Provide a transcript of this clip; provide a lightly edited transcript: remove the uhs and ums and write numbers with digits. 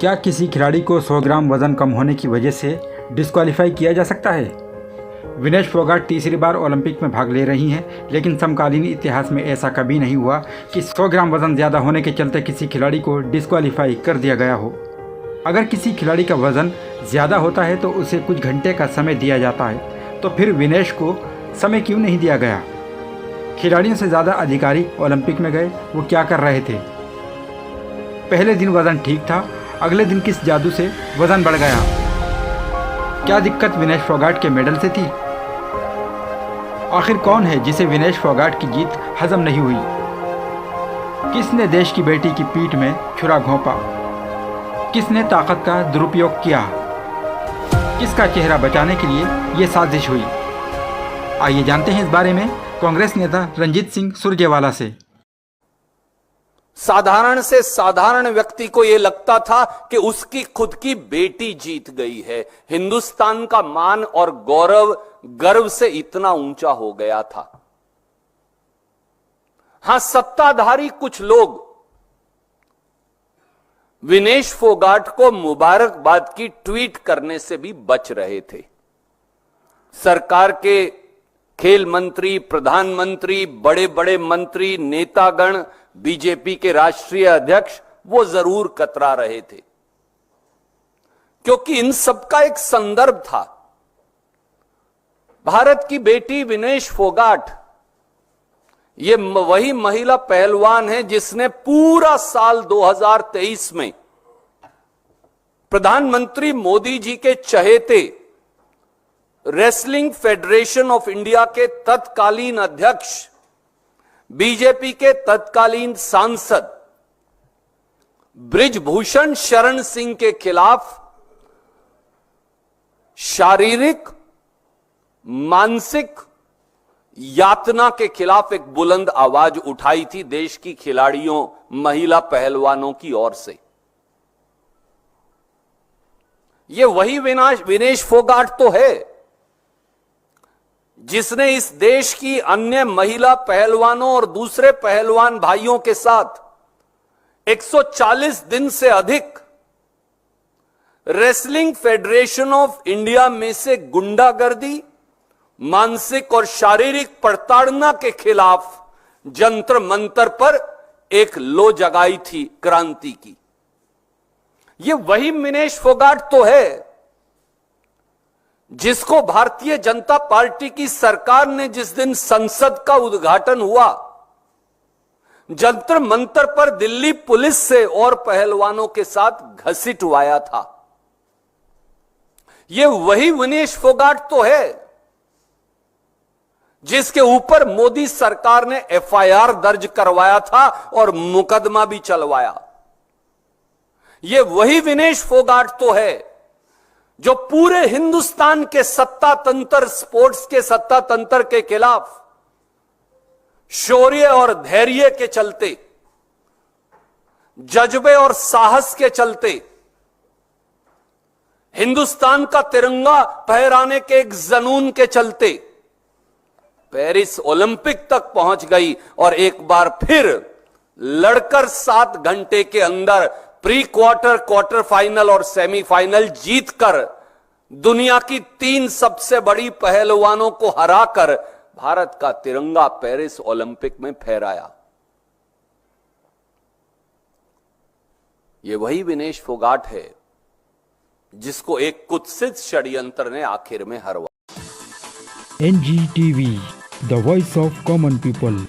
क्या किसी खिलाड़ी को 100 ग्राम वजन कम होने की वजह से डिस्क्वालीफाई किया जा सकता है? विनेश फोगाट तीसरी बार ओलंपिक में भाग ले रही हैं, लेकिन समकालीन इतिहास में ऐसा कभी नहीं हुआ कि 100 ग्राम वजन ज़्यादा होने के चलते किसी खिलाड़ी को डिस्क्वालीफाई कर दिया गया हो। अगर किसी खिलाड़ी का वजन ज़्यादा होता है तो उसे कुछ घंटे का समय दिया जाता है, तो फिर विनेश को समय क्यों नहीं दिया गया? खिलाड़ियों से ज़्यादा अधिकारी ओलंपिक में गए, वो क्या कर रहे थे? पहले दिन वज़न ठीक था, अगले दिन किस जादू से वज़न बढ़ गया? क्या दिक्कत विनेश फोगाट के मेडल से थी? आखिर कौन है जिसे विनेश फोगाट की जीत हजम नहीं हुई? किसने देश की बेटी की पीठ में छुरा घोंपा? किसने ताकत का दुरुपयोग किया? किसका चेहरा बचाने के लिए ये साजिश हुई? आइए जानते हैं इस बारे में कांग्रेस नेता रंजीत सिंह सुरजेवाला से। साधारण से साधारण व्यक्ति को यह लगता था कि उसकी खुद की बेटी जीत गई है। हिंदुस्तान का मान और गौरव गर्व से इतना ऊंचा हो गया था। हां, सत्ताधारी कुछ लोग विनेश फोगाट को मुबारकबाद की ट्वीट करने से भी बच रहे थे। सरकार के खेल मंत्री, प्रधानमंत्री, बड़े बड़े मंत्री, नेतागण, बीजेपी के राष्ट्रीय अध्यक्ष वो जरूर कतरा रहे थे, क्योंकि इन सबका एक संदर्भ था। भारत की बेटी विनेश फोगाट ये वही महिला पहलवान है जिसने पूरा साल 2023 में प्रधानमंत्री मोदी जी के चहेते रेसलिंग फेडरेशन ऑफ इंडिया के तत्कालीन अध्यक्ष, बीजेपी के तत्कालीन सांसद बृजभूषण शरण सिंह के खिलाफ शारीरिक, मानसिक यातना के खिलाफ एक बुलंद आवाज उठाई थी देश की खिलाड़ियों, महिला पहलवानों की ओर से। यह वही विनेश फोगाट तो है जिसने इस देश की अन्य महिला पहलवानों और दूसरे पहलवान भाइयों के साथ 140 दिन से अधिक रेसलिंग फेडरेशन ऑफ इंडिया में से गुंडागर्दी, मानसिक और शारीरिक प्रताड़ना के खिलाफ जंतर मंतर पर एक लो जगाई थी क्रांति की। यह वही विनेश फोगाट तो है जिसको भारतीय जनता पार्टी की सरकार ने जिस दिन संसद का उद्घाटन हुआ, जंतर मंतर पर दिल्ली पुलिस से और पहलवानों के साथ घसीटवाया था। यह वही विनेश फोगाट तो है जिसके ऊपर मोदी सरकार ने एफआईआर दर्ज करवाया था और मुकदमा भी चलवाया। यह वही विनेश फोगाट तो है जो पूरे हिंदुस्तान के सत्ता तंत्र, स्पोर्ट्स के सत्ता तंत्र के खिलाफ शौर्य और धैर्य के चलते, जज्बे और साहस के चलते, हिंदुस्तान का तिरंगा फहराने के एक जुनून के चलते पेरिस ओलंपिक तक पहुंच गई और एक बार फिर लड़कर 7 घंटे के अंदर प्री क्वार्टर, क्वार्टर फाइनल और सेमीफाइनल जीतकर दुनिया की 3 सबसे बड़ी पहलवानों को हराकर भारत का तिरंगा पेरिस ओलंपिक में फहराया। यह वही विनेश फोगाट है जिसको एक कुत्सित षड्यंत्र ने आखिर में हरवा। NGTV, the voice of common people।